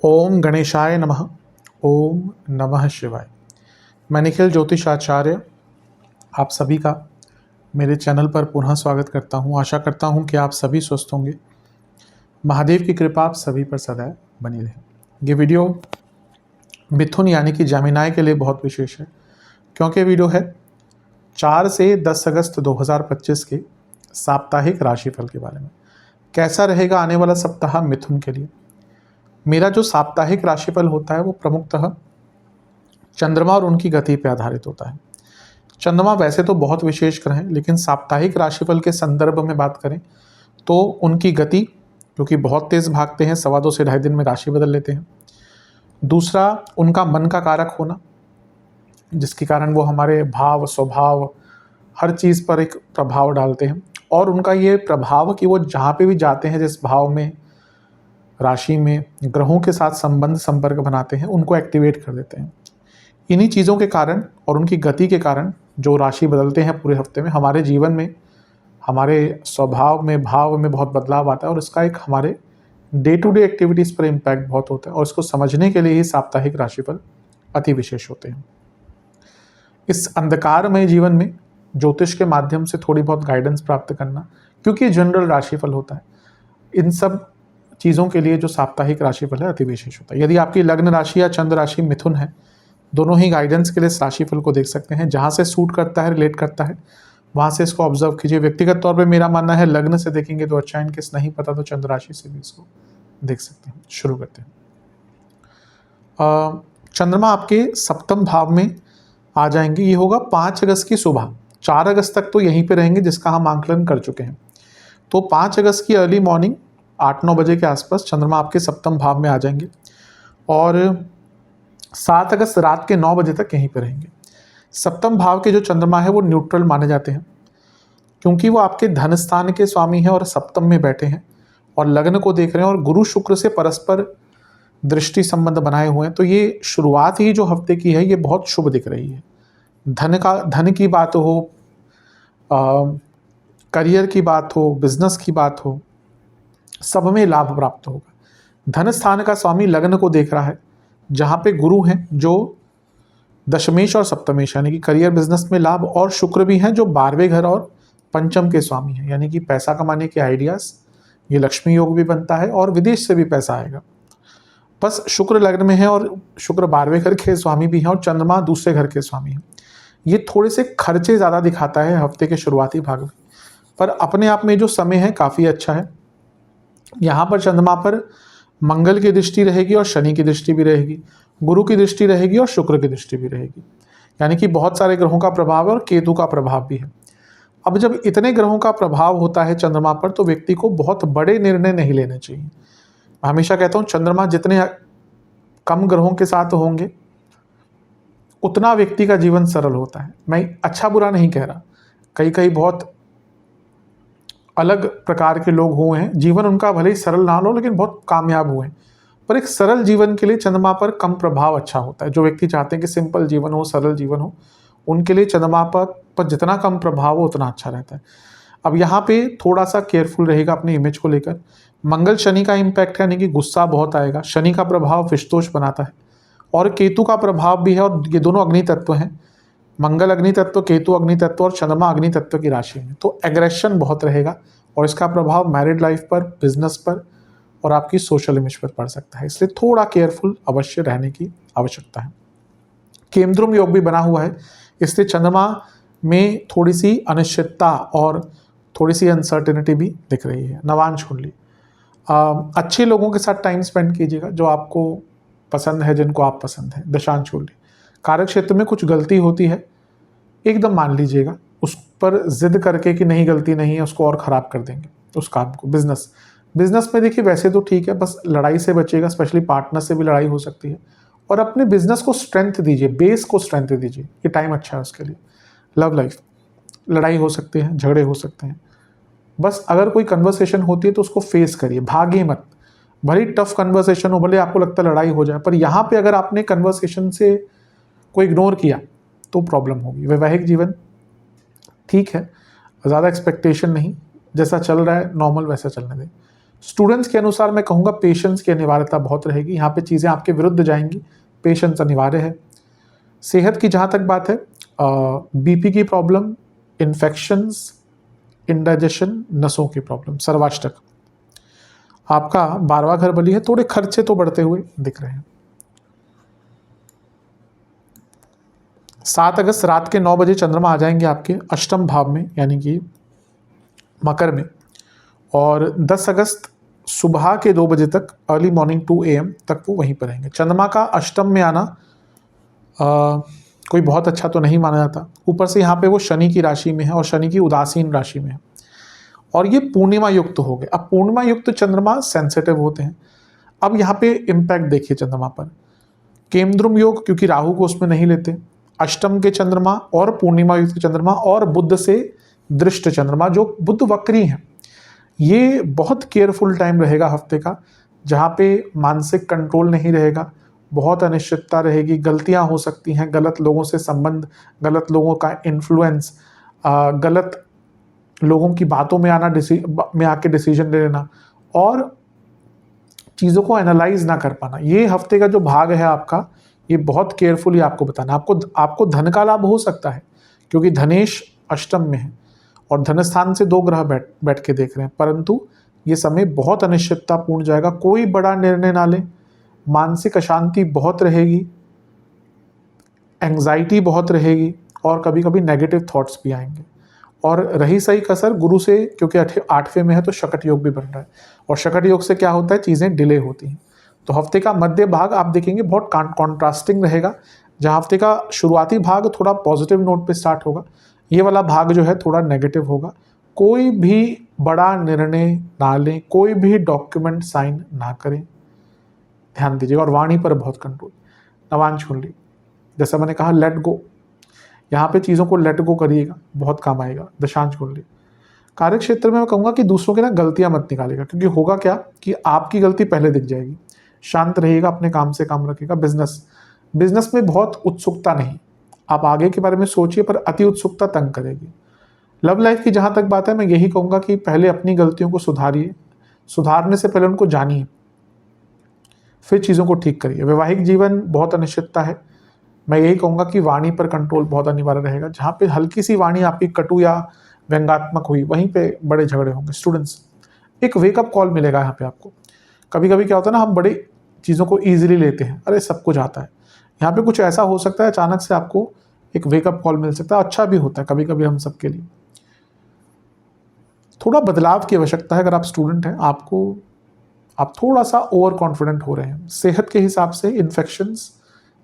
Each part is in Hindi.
ओम गणेशाय नमः। ओम नमः शिवाय। मैं निखिल ज्योतिषाचार्य आप सभी का मेरे चैनल पर पुनः स्वागत करता हूं। आशा करता हूं कि आप सभी स्वस्थ होंगे। महादेव की कृपा आप सभी पर सदैव बनी रहे। ये वीडियो मिथुन यानी कि जैमिनाय के लिए बहुत विशेष है, क्योंकि वीडियो है 4 से 10 अगस्त 2025 के साप्ताहिक राशिफल के बारे में। कैसा रहेगा आने वाला सप्ताह मिथुन के लिए। मेरा जो साप्ताहिक राशिफल होता है वो प्रमुखतः चंद्रमा और उनकी गति पर आधारित होता है। चंद्रमा वैसे तो बहुत विशेष ग्रह हैं, लेकिन साप्ताहिक राशिफल के संदर्भ में बात करें तो उनकी गति, क्योंकि बहुत तेज भागते हैं, 2.25 से 2.5 दिन में राशि बदल लेते हैं। दूसरा, उनका मन का कारक होना, जिसके कारण वो हमारे भाव, स्वभाव, हर चीज़ पर एक प्रभाव डालते हैं। और उनका ये प्रभाव कि वो जहाँ पे भी जाते हैं, जिस भाव में, राशि में ग्रहों के साथ संबंध संपर्क बनाते हैं, उनको एक्टिवेट कर देते हैं। इन्हीं चीज़ों के कारण और उनकी गति के कारण जो राशि बदलते हैं पूरे हफ्ते में, हमारे जीवन में, हमारे स्वभाव में, भाव में बहुत बदलाव आता है। और इसका एक हमारे डे टू डे एक्टिविटीज़ पर इम्पैक्ट बहुत होता है। और इसको समझने के लिए ही साप्ताहिक राशिफल अति विशेष होते हैं। इस अंधकारमय जीवन में ज्योतिष के माध्यम से थोड़ी बहुत गाइडेंस प्राप्त करना, क्योंकि जनरल राशिफल होता है, इन सब चीज़ों के लिए जो साप्ताहिक राशिफल है अति विशेष होता है। यदि आपकी लग्न राशि या चंद्र राशि मिथुन है, दोनों ही गाइडेंस के लिए इस राशिफल को देख सकते हैं। जहाँ से सूट करता है, रिलेट करता है, वहाँ से इसको ऑब्जर्व कीजिए। व्यक्तिगत तौर पे मेरा मानना है लग्न से देखेंगे तो अच्छा, इन केस नहीं पता तो चंद्र राशि से भी इसको देख सकते हैं। शुरू करते हैं। चंद्रमा आपके सप्तम भाव में आ जाएंगे। ये होगा 5 अगस्त की सुबह। 4 अगस्त तक तो यहीं पे रहेंगे, जिसका हम आंकलन कर चुके हैं। तो 5 अगस्त की अर्ली मॉर्निंग 8-9 बजे के आसपास चंद्रमा आपके सप्तम भाव में आ जाएंगे और 7 अगस्त रात के 9 बजे तक यहीं पर रहेंगे। सप्तम भाव के जो चंद्रमा है वो न्यूट्रल माने जाते हैं, क्योंकि वो आपके धन स्थान के स्वामी हैं और सप्तम में बैठे हैं और लग्न को देख रहे हैं और गुरु शुक्र से परस्पर दृष्टि संबंध बनाए हुए हैं। तो ये शुरुआत ही जो हफ्ते की है ये बहुत शुभ दिख रही है। धन की बात हो, करियर की बात हो, बिजनेस की बात हो, सब में लाभ प्राप्त होगा। धन स्थान का स्वामी लग्न को देख रहा है, जहाँ पे गुरु हैं जो दशमेश और सप्तमेश यानी कि करियर बिजनेस में लाभ, और शुक्र भी हैं जो 12वें घर और पंचम के स्वामी हैं, यानी कि पैसा कमाने के आइडियाज़, ये लक्ष्मी योग भी बनता है और विदेश से भी पैसा आएगा। बस शुक्र लग्न में है और शुक्र 12वें घर के स्वामी भी हैं और चंद्रमा दूसरे घर के स्वामी हैं। ये थोड़े से खर्चे ज़्यादा दिखाता है हफ्ते के शुरुआती भाग में, पर अपने आप में जो समय है काफ़ी अच्छा है। यहाँ पर चंद्रमा पर मंगल की दृष्टि रहेगी और शनि की दृष्टि भी रहेगी, गुरु की दृष्टि रहेगी और शुक्र की दृष्टि भी रहेगी, यानी कि बहुत सारे ग्रहों का प्रभाव है और केतु का प्रभाव भी है। अब जब इतने ग्रहों का प्रभाव होता है चंद्रमा पर, तो व्यक्ति को बहुत बड़े निर्णय नहीं लेने चाहिए। मैं हमेशा कहता हूँ चंद्रमा जितने कम ग्रहों के साथ होंगे उतना व्यक्ति का जीवन सरल होता है। मैं अच्छा बुरा नहीं कह रहा, कई बहुत अलग प्रकार के लोग हुए हैं, जीवन उनका भले ही सरल ना हो लेकिन बहुत कामयाब हुए हैं, पर एक सरल जीवन के लिए चंद्रमा पर कम प्रभाव अच्छा होता है। जो व्यक्ति चाहते हैं कि सिंपल जीवन हो, सरल जीवन हो, उनके लिए चंद्रमा पर जितना कम प्रभाव हो उतना अच्छा रहता है। अब यहाँ पे थोड़ा सा केयरफुल रहेगा अपनी इमेज को लेकर। मंगल शनि का इम्पैक्ट है, यानी कि गुस्सा बहुत आएगा। शनि का प्रभाव विषदोष बनाता है और केतु का प्रभाव भी है, और ये दोनों अग्नि तत्व हैं। मंगल अग्नि तत्व, केतु अग्नि तत्व और चंद्रमा अग्नि तत्व की राशि में, तो एग्रेशन बहुत रहेगा और इसका प्रभाव मैरिड लाइफ पर, बिजनेस पर और आपकी सोशल इमेज पर पड़ सकता है। इसलिए थोड़ा केयरफुल अवश्य रहने की आवश्यकता है। केमद्रुम योग भी बना हुआ है, इसलिए चंद्रमा में थोड़ी सी अनिश्चितता और थोड़ी सी अनसर्टेनिटी भी दिख रही है। नवांश कुंडली, अच्छे लोगों के साथ टाइम स्पेंड कीजिएगा जो आपको पसंद है, जिनको आप पसंद है। दशांश कुंडली, कार्य क्षेत्र में कुछ गलती होती है, एकदम मान लीजिएगा, उस पर जिद करके कि नहीं गलती नहीं है, उसको और ख़राब कर देंगे उस काम को। बिजनेस में देखिए वैसे तो ठीक है, बस लड़ाई से बचेगा, स्पेशली पार्टनर से भी लड़ाई हो सकती है। और अपने बिजनेस को स्ट्रेंथ दीजिए, बेस को स्ट्रेंथ दीजिए, ये टाइम अच्छा है उसके लिए। लव लाइफ, लड़ाई हो सकते हैं, झगड़े हो सकते हैं, बस अगर कोई कन्वर्सेशन होती है तो उसको फेस करिए, भागिए मत। भले टफ कन्वर्सेशन हो, भले आपको लगता है लड़ाई हो जाए, पर यहाँ पे अगर आपने कन्वर्सेशन से को इग्नोर किया तो प्रॉब्लम होगी। वैवाहिक जीवन ठीक है, ज़्यादा एक्सपेक्टेशन नहीं, जैसा चल रहा है नॉर्मल वैसा चलने दें। स्टूडेंट्स के अनुसार मैं कहूँगा पेशेंस की अनिवार्यता बहुत रहेगी, यहाँ पे चीज़ें आपके विरुद्ध जाएंगी, पेशेंस अनिवार्य है। सेहत की जहाँ तक बात है, बीपी की प्रॉब्लम, इन्फेक्शंस, इंडाइजेशन, नसों की प्रॉब्लम, सर्वाष्टक। आपका 12वां घर बली है, थोड़े खर्चे तो बढ़ते हुए दिख रहे हैं। 7 अगस्त रात के 9 बजे चंद्रमा आ जाएंगे आपके अष्टम भाव में, यानी कि मकर में, और 10 अगस्त सुबह के 2 बजे तक, अर्ली मॉर्निंग 2 AM तक वो वहीं पर रहेंगे। चंद्रमा का अष्टम में आना कोई बहुत अच्छा तो नहीं माना जाता, ऊपर से यहाँ पे वो शनि की राशि में है और शनि की उदासीन राशि में है, और ये पूर्णिमा युक्त हो गए। अब पूर्णिमा युक्त चंद्रमा सेंसिटिव होते हैं। अब यहाँ पे इम्पैक्ट देखिए चंद्रमा पर, केमद्रुम योग, क्योंकि राहु को उसमें नहीं लेते, अष्टम के चंद्रमा और पूर्णिमा युक्त चंद्रमा और बुध से दृष्ट चंद्रमा, जो बुध वक्री हैं, ये बहुत केयरफुल टाइम रहेगा हफ्ते का, जहाँ पे मानसिक कंट्रोल नहीं रहेगा, बहुत अनिश्चितता रहेगी, गलतियां हो सकती हैं, गलत लोगों से संबंध, गलत लोगों का इन्फ्लुएंस, गलत लोगों की बातों में आके डिसीजन ले लेना और चीज़ों को एनालाइज ना कर पाना। ये हफ्ते का जो भाग है आपका, ये बहुत केयरफुली आपको बताना। आपको धन का लाभ हो सकता है, क्योंकि धनेश अष्टम में है और धन स्थान से 2 ग्रह बैठ के देख रहे हैं, परंतु ये समय बहुत अनिश्चिततापूर्ण जाएगा। कोई बड़ा निर्णय ना लें, मानसिक अशांति बहुत रहेगी, एंग्जाइटी बहुत रहेगी, और कभी कभी नेगेटिव थॉट्स भी आएंगे। और रही सही कसर गुरु से, क्योंकि 8वें में है तो शकट योग भी बन रहा है, और शकट योग से क्या होता है, चीज़ें डिले होती हैं। तो हफ्ते का मध्य भाग आप देखेंगे बहुत कॉन्ट्रास्टिंग रहेगा, जहाँ हफ्ते का शुरुआती भाग थोड़ा पॉजिटिव नोट पे स्टार्ट होगा, ये वाला भाग जो है थोड़ा नेगेटिव होगा। कोई भी बड़ा निर्णय ना लें, कोई भी डॉक्यूमेंट साइन ना करें, ध्यान दीजिएगा, और वाणी पर बहुत कंट्रोल। नवांश कुंडली, जैसा मैंने कहा लेट गो, यहाँ पे चीज़ों को लेट गो करिएगा, बहुत काम आएगा। दशांश कुंडली, कार्य क्षेत्र में मैं कहूँगा कि दूसरों की ना गलतियाँ मत निकालेगा, क्योंकि होगा क्या कि आपकी गलती पहले दिख जाएगी। शांत रहिएगा, अपने काम से काम रखिएगा। बिजनेस में बहुत उत्सुकता नहीं, आप आगे के बारे में सोचिए, पर अति उत्सुकता तंग करेगी। लव लाइफ की जहाँ तक बात है, मैं यही कहूँगा कि पहले अपनी गलतियों को सुधारिए, सुधारने से पहले उनको जानिए, फिर चीज़ों को ठीक करिए। वैवाहिक जीवन बहुत अनिश्चितता है, मैं यही कहूँगा कि वाणी पर कंट्रोल बहुत अनिवार्य रहेगा। जहाँ पे हल्की सी वाणी आपकी कटु या व्यंग्यात्मक हुई, वहीं पे बड़े झगड़े होंगे। स्टूडेंट्स, एक वेकअप कॉल मिलेगा यहाँ पे आपको। कभी कभी क्या होता है ना, हम बड़ी चीज़ों को ईजिली लेते हैं, अरे सब कुछ आता है। यहाँ पे कुछ ऐसा हो सकता है, अचानक से आपको एक वेकअप कॉल मिल सकता है, अच्छा भी होता है कभी कभी हम सबके लिए। थोड़ा बदलाव की आवश्यकता है। अगर आप स्टूडेंट हैं, आप थोड़ा सा ओवर कॉन्फिडेंट हो रहे हैं। सेहत के हिसाब से इन्फेक्शंस,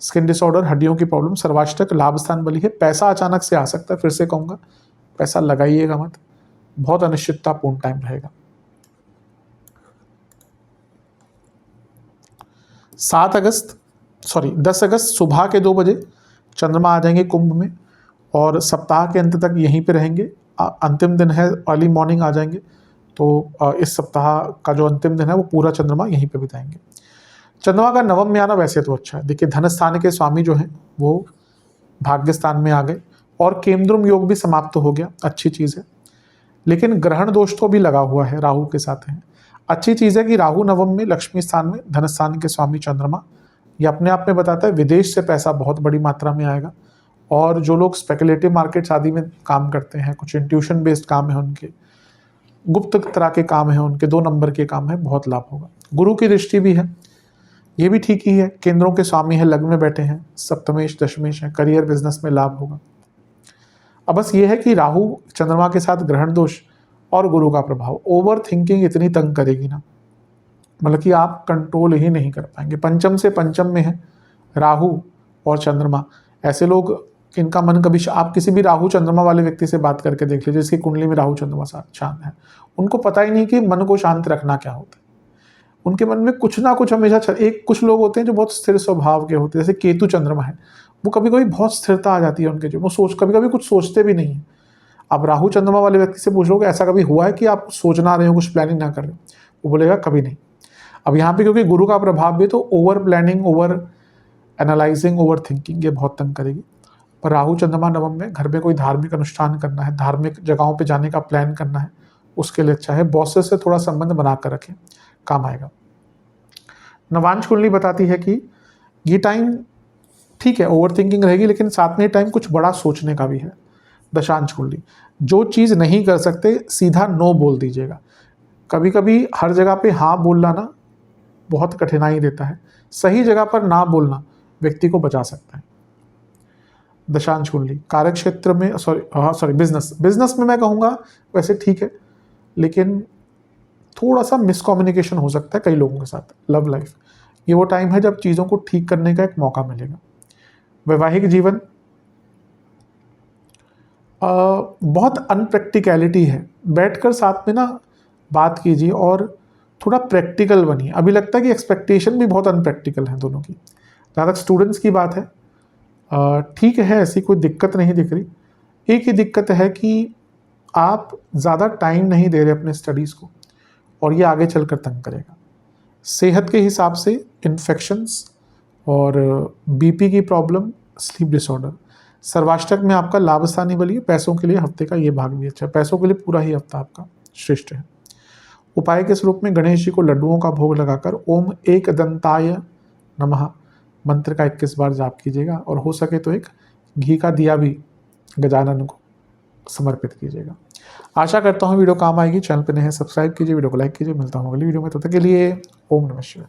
स्किन डिसऑर्डर, हड्डियों की प्रॉब्लम, सर्वाष्टक, लाभ स्थान बली है। पैसा अचानक से आ सकता है, फिर से कहूँगा पैसा लगाइएगा मत, बहुत अनिश्चिततापूर्ण टाइम रहेगा। 10 अगस्त सुबह के 2 बजे चंद्रमा आ जाएंगे कुंभ में, और सप्ताह के अंत तक यहीं पे रहेंगे। अंतिम दिन है, अर्ली मॉर्निंग आ जाएंगे, तो इस सप्ताह का जो अंतिम दिन है वो पूरा चंद्रमा यहीं पे बिताएंगे। चंद्रमा का नवम में आना वैसे तो अच्छा है। देखिए, धन स्थान के स्वामी जो हैं वो भाग्य स्थान में आ गए, और केमद्रुम योग भी समाप्त हो गया, अच्छी चीज़ है। लेकिन ग्रहण दोष तो भी लगा हुआ है, राहु के साथ है। अच्छी चीज़ है कि राहु नवम में, लक्ष्मी स्थान में, धन स्थान के स्वामी चंद्रमा, ये अपने आप में बताता है विदेश से पैसा बहुत बड़ी मात्रा में आएगा। और जो लोग स्पेकुलेटिव मार्केट्स आदि में काम करते हैं, कुछ इंट्यूशन बेस्ड काम है उनके, गुप्त तरह के काम है उनके, 2 नंबर के काम है, बहुत लाभ होगा। गुरु की दृष्टि भी है, ये भी ठीक ही है। केंद्रों के स्वामी है, लग्न में बैठे हैं, सप्तमेश दशमेश है, करियर बिजनेस में लाभ होगा। अब बस ये है कि राहु चंद्रमा के साथ ग्रहण दोष और गुरु का प्रभाव, ओवर थिंकिंग इतनी तंग करेगी ना, मतलब कि आप कंट्रोल ही नहीं कर पाएंगे। पंचम से पंचम में है राहु और चंद्रमा, ऐसे लोग इनका मन कभी, आप किसी भी राहु चंद्रमा वाले व्यक्ति से बात करके देख लीजिए जिसकी कुंडली में राहु चंद्रमा शांत है, उनको पता ही नहीं कि मन को शांत रखना क्या होता है। उनके मन में कुछ ना कुछ हमेशा कुछ लोग होते हैं जो बहुत स्थिर स्वभाव के होते हैं, जैसे केतु चंद्रमा है, वो कभी कभी बहुत स्थिरता आ जाती है उनके, जो वो कभी कभी कुछ सोचते भी नहीं है। आप राहु चंद्रमा वाले व्यक्ति से पूछ लो कि ऐसा कभी हुआ है कि आप सोचना रहे हो, कुछ प्लानिंग ना कर रहे हो, वो बोलेगा कभी नहीं। अब यहाँ पे क्योंकि गुरु का प्रभाव भी, तो over planning, over analysing, over thinking, ये बहुत तंग करेगी। पर राहु चंद्रमा नवम में, घर में कोई धार्मिक अनुष्ठान करना है, धार्मिक जगहों पे जाने का प्लान करना है, उसके लिए अच्छा है। बॉसेस से थोड़ा संबंध बनाकर रखें, काम आएगा। नवांश कुंडली बताती है कि ये टाइम ठीक है, ओवर थिंकिंग रहेगी, लेकिन साथ में टाइम कुछ बड़ा सोचने का भी है। दशांश कुंडली, जो चीज़ नहीं कर सकते सीधा नो बोल दीजिएगा। कभी कभी हर जगह पे हाँ बोलना ना बहुत कठिनाई देता है, सही जगह पर ना बोलना व्यक्ति को बचा सकता है। दशांश कुंडली, कार्य क्षेत्र में बिजनेस में मैं कहूँगा वैसे ठीक है, लेकिन थोड़ा सा मिसकम्युनिकेशन हो सकता है कई लोगों के साथ। लव लाइफ, ये वो टाइम है जब चीज़ों को ठीक करने का एक मौका मिलेगा। वैवाहिक जीवन बहुत अनप्रैक्टिकलिटी है, बैठकर साथ में ना बात कीजिए और थोड़ा प्रैक्टिकल बनिए। अभी लगता है कि एक्सपेक्टेशन भी बहुत अनप्रैक्टिकल है दोनों की। जहाँ तक स्टूडेंट्स की बात है, ठीक है, ऐसी कोई दिक्कत नहीं दिख रही। एक ही दिक्कत है कि आप ज़्यादा टाइम नहीं दे रहे अपने स्टडीज़ को, और ये आगे चलकर तंग करेगा। सेहत के हिसाब से इन्फेक्शंस और बीपी की प्रॉब्लम, स्लीप डिसऑर्डर। सर्वाष्टक में आपका लाभ स्थानीय बलिए, पैसों के लिए हफ्ते का ये भाग भी अच्छा है, पैसों के लिए पूरा ही हफ्ता आपका श्रेष्ठ है। उपाय के स्वरूप में गणेश जी को लड्डुओं का भोग लगाकर ओम एक दंताय नमः मंत्र का 21 बार जाप कीजिएगा, और हो सके तो एक घी का दिया भी गजानन को समर्पित कीजिएगा। आशा करता हूँ वीडियो काम आएगी। चैनल पर नए हैं सब्सक्राइब कीजिए, वीडियो को लाइक कीजिए। मिलता हूँ अगली वीडियो में, तब तक के लिए ओम नमः शिवाय।